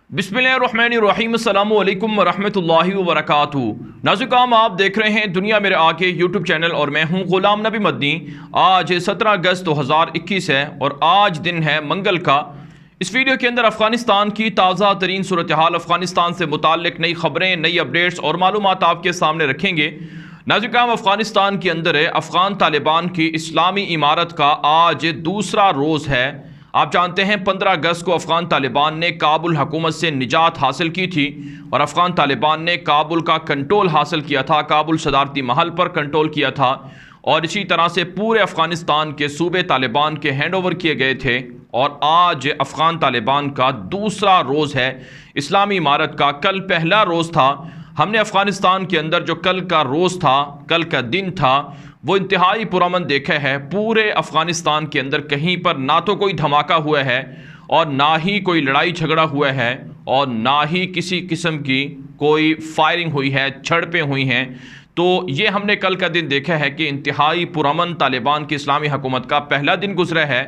बिस्मिल्लाहिर्रहमानिर्रहीम अस्सलामु अलैकुम वरहमतुल्लाहि वबरकातुहू। नाज़िकाम, आप देख रहे हैं दुनिया मेरे आगे यूट्यूब चैनल और मैं हूं गुलाम नबी मदनी। आज 17 अगस्त 2021 है और आज दिन है मंगल का। इस वीडियो के अंदर अफ़गानिस्तान की ताज़ा तरीन सूरत हाल, अफ़गानिस्तान से मुताल्लिक नई खबरें, नई अपडेट्स और मालूमात आपके सामने रखेंगे। नाज़िकाम, अफ़गानिस्तान के अंदर अफ़गान तालिबान की इस्लामी इमारत का आज दूसरा रोज़ है। आप जानते हैं 15 अगस्त को अफ़गान तालिबान ने काबुल हुकूमत से निजात हासिल की थी और अफ़गान तालिबान ने काबुल का कंट्रोल हासिल किया था, काबुल सदारती महल पर कंट्रोल किया था और इसी तरह से पूरे अफ़गानिस्तान के सूबे तालिबान के हैंड ओवर किए गए थे। और आज अफ़गान तालिबान का दूसरा रोज़ है इस्लामी इमारत का। कल पहला रोज़ था। हमने अफ़गानिस्तान के अंदर जो कल का रोज़ था, कल का दिन था, वो इंतहाई पुरअमन देखा है। पूरे अफ़गानिस्तान के अंदर कहीं पर ना तो कोई धमाका हुआ है और ना ही कोई लड़ाई झगड़ा हुआ है और ना ही किसी किस्म की कोई फायरिंग हुई है, झड़पें हुई हैं। तो ये हमने कल का दिन देखा है कि इंतहाई पुरअमन तालिबान की इस्लामी हुकूमत का पहला दिन गुजरा है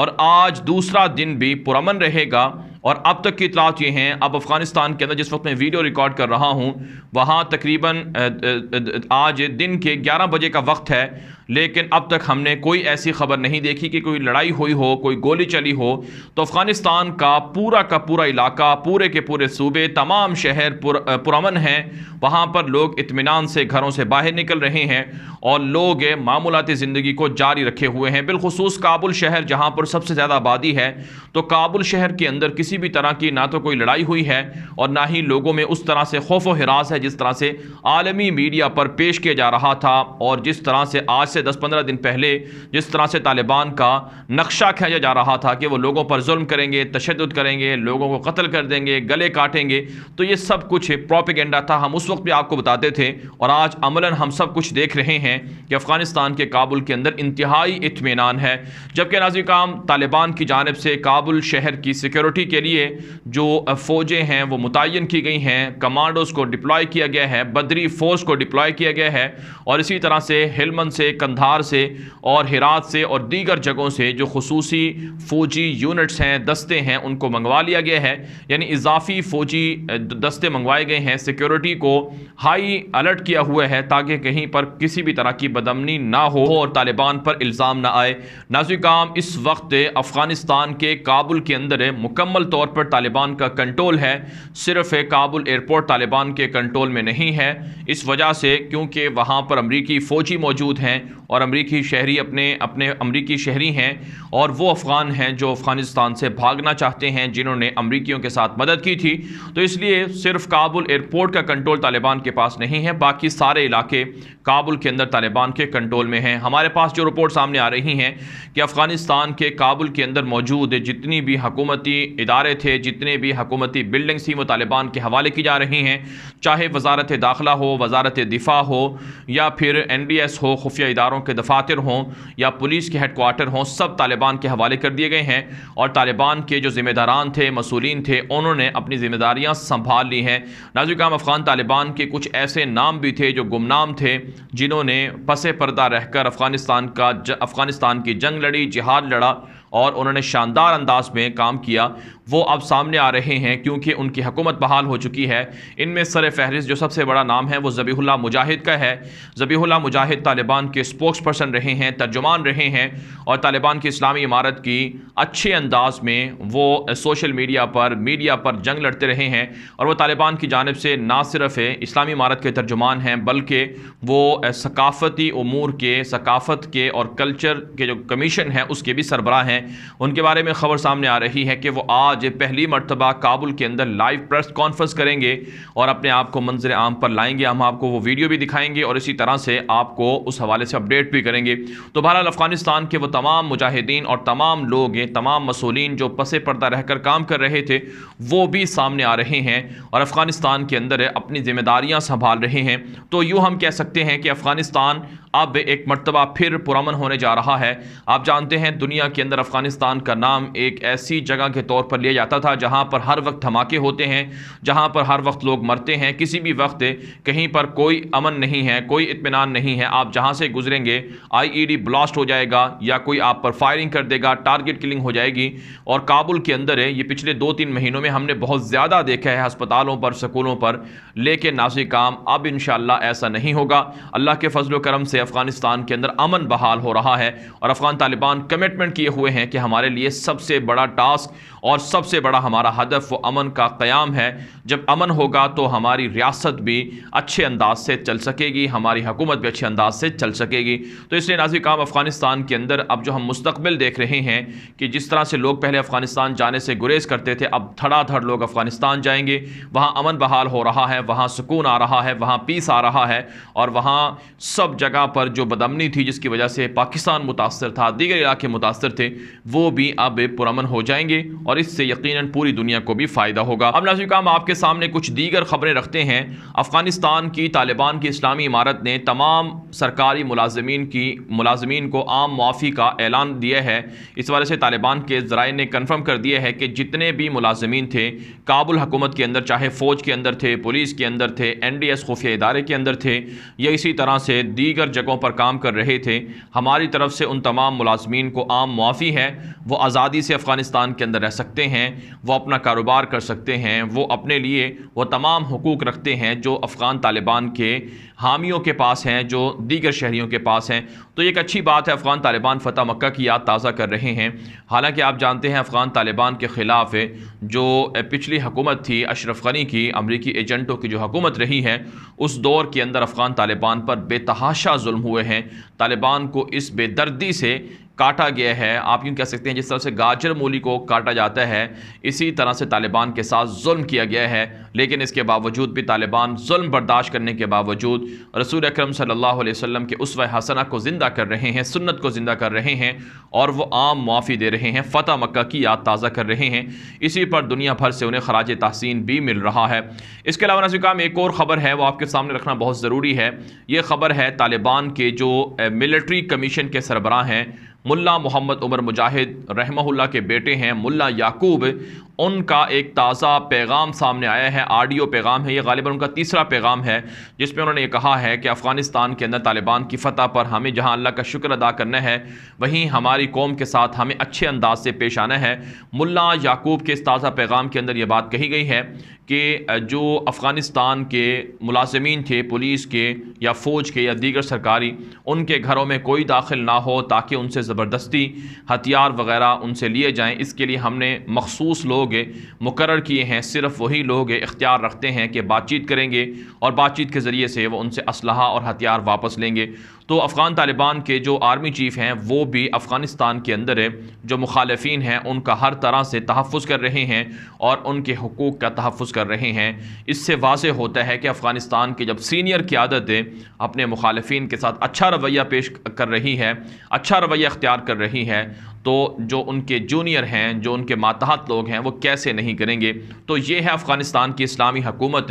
और आज दूसरा दिन भी पुरअमन रहेगा। और अब तक की इतलात ये हैं, अब अफ़गानिस्तान के अंदर जिस वक्त मैं वीडियो रिकॉर्ड कर रहा हूँ वहाँ तकरीबन आज दिन के 11 बजे का वक्त है, लेकिन अब तक हमने कोई ऐसी खबर नहीं देखी कि कोई लड़ाई हुई हो, कोई गोली चली हो। तो अफ़गानिस्तान का पूरा इलाका, पूरे के पूरे सूबे, तमाम शहर पुरअमन हैं। वहाँ पर लोग इत्मीनान से घरों से बाहर निकल रहे हैं और लोग मामूलाती ज़िंदगी को जारी रखे हुए हैं। बिलखुसूस काबुल शहर जहाँ पर सबसे ज़्यादा आबादी है, तो काबुल शहर के अंदर किसी भी तरह की ना तो कोई लड़ाई हुई है और ना ही लोगों में उस तरह से खौफ व हिरास है जिस तरह से आलमी मीडिया पर पेश किया जा रहा था और जिस तरह से आज से 10-15 दिन पहले जिस तरह से तालिबान का नक्शा खींचा जा रहा था कि वो लोगों पर जुल्म करेंगे, तशद्दुद करेंगे, लोगों को कत्ल कर देंगे, गले काटेंगे। तो ये सब कुछ प्रोपेगेंडा था। हम उस वक्त भी आपको बताते थे और आज अमलन हम सब कुछ देख रहे हैं कि अफ़गानिस्तान के काबुल के अंदर इंतहाई इत्मीनान है। जबकि नाज़िकाम, तालिबान की जानिब से काबुल शहर की सिक्योरिटी के लिए जो फ़ौजें हैं वो मुतय्यन की गई हैं, कमांडोज़ को डिप्लॉय किया गया है, बदरी फोर्स को डिप्लॉय किया गया है और इसी तरह से हेलमंद से, कंधार से और हिरात से और दीगर जगहों से जो खुसूसी फ़ौजी यूनिट्स हैं, दस्ते हैं, उनको मंगवा लिया गया है। यानी इजाफी फ़ौजी दस्ते मंगवाए गए हैं। सिक्योरिटी को हाई अलर्ट किया हुआ है ताकि कहीं पर किसी भी तरह की बदअमनी ना हो और तालिबान पर इल्ज़ाम ना आए। नाज़िकाम, इस वक्त अफ़गानिस्तान के काबुल के अंदर मुकम्मल तौर पर तालिबान का कंट्रोल है। सिर्फ काबुल एयरपोर्ट तालिबान के कंट्रोल में नहीं है, इस वजह से क्योंकि वहाँ पर अमरीकी फ़ौजी मौजूद हैं और अमरीकी शहरी अपने अमरीकी शहरी हैं और वो अफ़गान हैं जो अफ़गानिस्तान से भागना चाहते हैं, जिन्होंने अमरीकियों के साथ मदद की थी। तो इसलिए सिर्फ काबुल एयरपोर्ट का कंट्रोल तालिबान के पास नहीं है, बाकी सारे इलाके काबुल के अंदर तालिबान के कंट्रोल में हैं। हमारे पास जो रिपोर्ट सामने आ रही हैं कि अफ़गानिस्तान के काबुल के अंदर मौजूद जितनी भी हुकूमती इदारे थे, जितने भी हुकूमती बिल्डिंग्स थी, वो तालिबान के हवाले की जा रही हैं। चाहे वजारत दाखिला हो, वजारत दिफा हो या फिर NDS हो, खुफिया इदारों के दफातर हों या पुलिस के हेडक्वार्टर हों, सब तालिबान के हवाले कर दिए गए हैं और तालिबान के जो ज़िम्मेदारान थे, मसूलीन थे, उन्होंने अपनी ज़िम्मेदारियाँ संभाल ली हैं। नाज़िकाम, अफ़गान तालिबान के कुछ ऐसे नाम भी थे जो गुमनाम थे, जिन्होंने पसे पर्दा रहकर अफ़गानिस्तान की जंग लड़ी, जिहाद लड़ा और उन्होंने शानदार अंदाज में काम किया। वो अब सामने आ रहे हैं क्योंकि उनकी हुकूमत बहाल हो चुकी है। इनमें सर फहरिस्त जो सबसे बड़ा नाम है वो ज़बीहुल्लाह मुजाहिद का है। ज़बीहुल्लाह मुजाहिद तालिबान के स्पोक्स पर्सन रहे हैं, तर्जुमान रहे हैं और तालिबान की इस्लामी इमारत की अच्छे अंदाज में वो सोशल मीडिया पर जंग लड़ते रहे हैं और वो तालिबान की जानिब से ना सिर्फ इस्लामी इमारत के तर्जुमान हैं बल्कि वो सकाफ़ती उमूर के, सकाफ़त के और कल्चर के जो कमीशन है उसके भी सरबराह हैं। उनके बारे में ख़बर सामने आ रही है कि वो आज पहली मरतबा काबुल के अंदर लाइव प्रेस कॉन्फ्रेंस करेंगे और अपने आप को मंजर आम पर लाएंगे। हम आपको वो वीडियो भी दिखाएंगे और इसी तरह से आपको उस हवाले से अपडेट भी करेंगे। तो बहरहाल, अफ़गानिस्तान के वो तमाम मुजाहिदीन और तमाम लोग, तमाम मसूलीन जो पसे पर्दा रहकर काम कर रहे थे, वो भी सामने आ रहे हैं और अफ़गानिस्तान के अंदर अपनी जिम्मेदारियाँ संभाल रहे हैं। तो यूँ हम कह सकते हैं कि अफ़गानिस्तान अब एक मरतबा फिर पुरअमन होने जा रहा है। आप जानते हैं दुनिया के अंदर अफ़गानिस्तान का नाम एक ऐसी जगह के तौर पर लिया जाता था जहाँ पर हर वक्त धमाके होते हैं, जहाँ पर हर वक्त लोग मरते हैं, किसी भी वक्त कहीं पर कोई अमन नहीं है, कोई इत्मीनान नहीं है। आप जहाँ से गुजरेंगे IED ब्लास्ट हो जाएगा या कोई आप पर फायरिंग कर देगा, टारगेट किलिंग हो जाएगी। और काबुल के अंदर है ये पिछले 2-3 महीनों में हमने बहुत ज़्यादा देखा है अस्पतालों पर, स्कूलों पर। लेकिन नाज़िर काम अब इंशाअल्लाह ऐसा नहीं होगा। अल्लाह के फजल करम से अफ़गानिस्तान के अंदर अमन बहाल हो रहा है और अफ़गान तालिबान कमिटमेंट किए हुए हैं कि हमारे लिए सबसे बड़ा टास्क और सबसे बड़ा हमारा हदफ वो अमन का क़याम है। जब अमन होगा तो हमारी रियासत भी अच्छे अंदाज से चल सकेगी, हमारी हुकूमत भी अच्छे अंदाज से चल सकेगी। तो इसलिए नाज़िर काम अफ़गानिस्तान के अंदर अब जो हम मुस्तक़बिल देख रहे हैं कि जिस तरह से लोग पहले अफ़गानिस्तान जाने से गुरेज करते थे, अब धड़ाधड़ लोग अफ़गानिस्तान जाएंगे। वहाँ अमन बहाल हो रहा है, वहाँ सुकून आ रहा है, वहाँ पीस आ रहा है और वहाँ सब जगह पर जो बदअमनी थी जिसकी वजह से पाकिस्तान मुतासर था, दीगर इलाके मुतासर थे, वो भी अब पुरअमन हो जाएंगे और इससे यकीनन पूरी दुनिया को भी फ़ायदा होगा। अब नाज़िर काम आपके सामने कुछ दीगर खबरें रखते हैं। अफ़गानिस्तान की तालिबान की इस्लामी इमारत ने तमाम सरकारी मुलाजमीन को आम मुआफ़ी का ऐलान दिया है। इस वजह से तालिबान के ज़राए ने कन्फर्म कर दिया है कि जितने भी मुलाजमीन थे काबुल हुकूमत के अंदर, चाहे फ़ौज के अंदर थे, पुलिस के अंदर थे, NDS खुफिया इदारे के अंदर थे या इसी तरह से दीगर जगहों पर काम कर रहे थे, हमारी तरफ से उन तमाम मुलाजमीन को आम मुआफ़ी है। वो आज़ादी से अफ़गानिस्तान के अंदर रह सकते हैं, वो अपना कारोबार कर सकते हैं, वो अपने लिए वो तमाम हुकूक रखते हैं जो अफ़गान तालिबान के हामियों के पास हैं, जो दीगर शहरियों के पास हैं। तो एक अच्छी बात है, अफ़गान तालिबान फ़तह मक्का की याद ताज़ा कर रहे हैं। हालांकि आप जानते हैं अफ़गान तालिबान के ख़िलाफ़ जो पिछली हुकूमत थी अशरफ गनी की, अमरीकी एजेंटों की जो हुकूमत रही है, उस दौर के अंदर अफ़गान तालिबान पर बेतहाशा जुल्म हुए हैं। तालिबान को इस बेदर्दी से काटा गया है। आप यूँ कह सकते हैं जिस तरह से गाजर मूली को काटा जाता है, इसी तरह से तालिबान के साथ जुल्म किया गया है। लेकिन इसके बावजूद भी तालिबान जुल्म बर्दाश्त करने के बावजूद रसूल अकरम सल्लल्लाहु अलैहि वसल्लम के उस्वा हसना को ज़िंदा कर रहे हैं, सुन्नत को ज़िंदा कर रहे हैं और वो आम मुआफ़ी दे रहे हैं, फ़तह मक्का की याद ताज़ा कर रहे हैं। इसी पर दुनिया भर से उन्हें खराज तहसीन भी मिल रहा है। इसके अलावा नाज़िर काम एक और ख़बर है, वो आपके सामने रखना बहुत ज़रूरी है। ये ख़बर है तालिबान के जो मिलिट्री कमीशन के सरबराह हैं, मुल्ला मोहम्मद उमर मुजाहिद रहमहुल्लाह के बेटे हैं मुल्ला याकूब, उनका एक ताज़ा पैगाम सामने आया है। ऑडियो पैगाम है, ये गालिबन उनका तीसरा पैगाम है, जिसमें उन्होंने ये कहा है कि अफ़गानिस्तान के अंदर तालिबान की फ़तह पर हमें जहां अल्लाह का शुक्र अदा करना है, वहीं हमारी कौम के साथ हमें अच्छे अंदाज से पेश आना है। मुल्ला याकूब के इस ताज़ा पैगाम के अंदर ये बात कही गई है कि जो अफ़गानिस्तान के मुलाजमीन थे, पुलिस के या फ़ौज के या दीगर सरकारी, उनके घरों में कोई दाखिल ना हो ताकि उनसे ज़बरदस्ती हथियार वगैरह उनसे लिए जाएँ। इसके लिए हमने मखसूस लोग मुकर्रर किए हैं। सिर्फ वही लोग इख्तियार रखते हैं कि बातचीत करेंगे और बातचीत के ज़रिए से वो उनसे असलहा और हथियार वापस लेंगे। तो अफ़गान तालिबान के जो आर्मी चीफ़ हैं वो भी अफ़गानिस्तान के अंदर जो मुखालिफिन हैं उनका हर तरह से तहफ़्फ़ुज़ कर रहे हैं और उनके हुकूक का तहफ़्फ़ुज़ कर रहे हैं। इससे वाज़ेह होता है कि अफ़गानिस्तान की जब सीनियर क़यादत अपने मुखालिफिन के साथ अच्छा रवैया पेश कर रही है, अच्छा रवैया अख्तियार कर रही है, तो जो उनके जूनियर हैं, जो उनके मातहत लोग हैं, वो कैसे नहीं करेंगे। तो ये है अफ़गानिस्तान की इस्लामी हुकूमत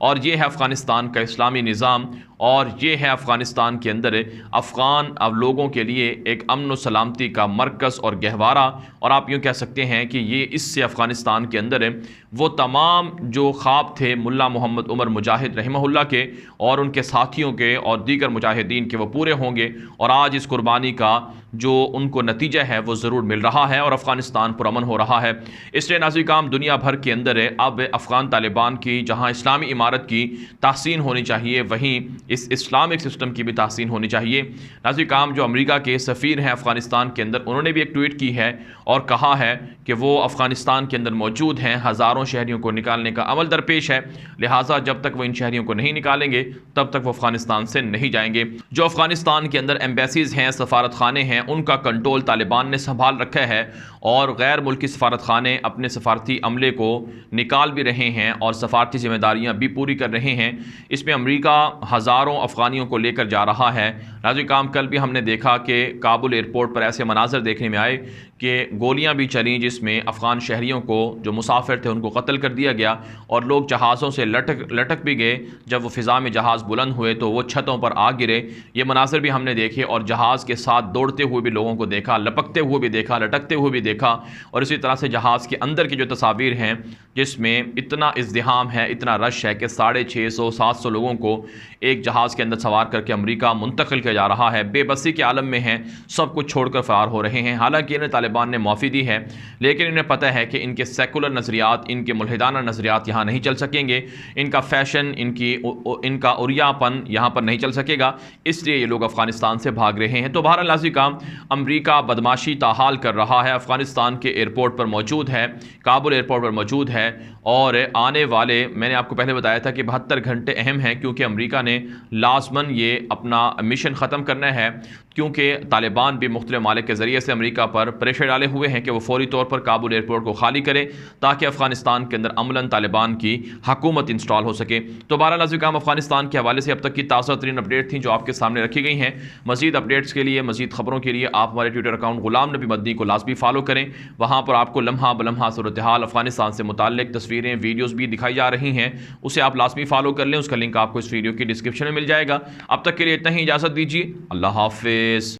और ये है अफ़गानिस्तान का इस्लामी निज़ाम और ये है अफ़गानिस्तान के अंदर अफ़गान लोगों के लिए एक अमन व सलामती का मरकज़ और गहवारा। और आप यूँ कह सकते हैं कि ये इससे अफ़गानिस्तान के अंदर वो तमाम जो ख्वाब थे मुल्ला मोहम्मद उमर मुजाहिद रहमहुल्लाह के और उनके साथियों के और दीगर मुजाहिदीन के, वो पूरे होंगे और आज इस कुर्बानी का जो उनको नतीजा है वो ज़रूर मिल रहा है और अफ़गानिस्तान पुरअमन हो रहा है। इसलिए नाज़िर काम दुनिया भर के अंदर अब अफ़गान तालिबान की जहाँ इस्लामी इमारत की तहसीन होनी चाहिए, वहीं इस इस्लामिक सिस्टम की भी तहसीन होनी चाहिए। नाज़िर काम जो अमेरिका के सफ़ीर हैं अफ़गानिस्तान के अंदर, उन्होंने भी एक ट्वीट की है और कहा है कि वो अफ़गानिस्तान के अंदर मौजूद हैं, हज़ारों शहरियों को निकालने का अमल दरपेश है, लिहाजा जब तक वो इन शहरियों को नहीं निकालेंगे तब तक वो अफ़गानिस्तान से नहीं जाएंगे। जो अफ़गानिस्तान के अंदर एम्बेसीज़ हैं, सफारत खाने हैं, उनका कंट्रोल तालिबान ने संभाल रखा है और गैर मुल्की सफारत खाने अपने सफारती अमले को निकाल भी रहे हैं और सफारती जिम्मेदारियाँ भी पूरी कर रहे हैं। इसमें अमेरिका हज़ारों अफ़गानियों को लेकर जा रहा है। नाज़िर काम कल भी हमने देखा कि काबुल एयरपोर्ट पर ऐसे मनाजर देखने में आए कि गोलियां भी चलीं जिसमें अफ़गान शहरियों को, जो मुसाफिर थे, उनको उनको कत्ल कर दिया गया और लोग जहाज़ों से लटक भी गए। जब वो फ़िज़ा में जहाज़ बुलंद हुए तो वो छतों पर आ गिरे। ये मनाज़िर भी हमने देखे और जहाज़ के साथ दौड़ते हुए भी लोगों को देखा, लपकते हुए भी देखा, लटकते हुए भी देखा। और इसी तरह से जहाज़ के अंदर की जो तस्वीर हैं जिसमें इतना इज़्दिहाम है, इतना रश है कि 650-700 लोगों को एक जहाज़ के अंदर सवार करके अमेरिका मुंतकिल किया जा रहा है। बेबसी के आलम में हैं, सब कुछ छोड़कर फ़रार हो रहे हैं। हालांकि इन्हें तालिबान ने माफ़ी दी है, लेकिन इन्हें पता है कि इनके सेकुलर नज़रियात, इनके मुल्हिदाना नज़रियात यहाँ नहीं चल सकेंगे, इनका फ़ैशन, इनका उरियापन यहाँ पर नहीं चल सकेगा, इसलिए ये लोग अफ़गानिस्तान से भाग रहे हैं। तो बहरहाल नाज़रीन काम अमरीका बदमाशी ताहाल कर रहा है, अफ़गानिस्तान के एयरपोर्ट पर मौजूद है, काबुल एयरपोर्ट पर मौजूद है। और आने वाले, मैंने आपको पहले बताया था कि 72 घंटे अहम हैं, क्योंकि अमेरिका ने लाजमन ये अपना मिशन ख़त्म करना है, क्योंकि तालिबान भी मुख्तलिफ मालिक के ज़रिए से अमेरिका पर प्रेशर डाले हुए हैं कि वो फौरी तौर पर काबुल एयरपोर्ट को खाली करे ताकि अफ़गानिस्तान के अंदर अमलन तालिबान की हुकूमत इंस्टॉल हो सके। तो बहरहाल नाज़रीन काम अफ़गानिस्तान के हवाले से अब तक की ताज़ा तरीन अपडेट थी जो आपके सामने रखी गई हैं। मज़ीद अपडेट्स के लिए, मज़ीद ख़बरों के लिए आप हमारे ट्विटर अकाउंट ग़ुलाम नबी मदनी को लाज़मी फॉलो करें। वहाँ पर आपको लम्हा बलम्हा सूरत हाल अफ़गानिस्तान से मुताल्लिक़ तस्वीरें, वीडियोज़ भी दिखाई जा रही हैं, उसे आप लाज़मी फॉलो कर लें। उसका लिंक आपको इस वीडियो की डिस्क्रिप्शन में मिल जाएगा। अब तक के लिए इतना ही, इजाज़त दीजिए, अल्लाह हाफ़िज़।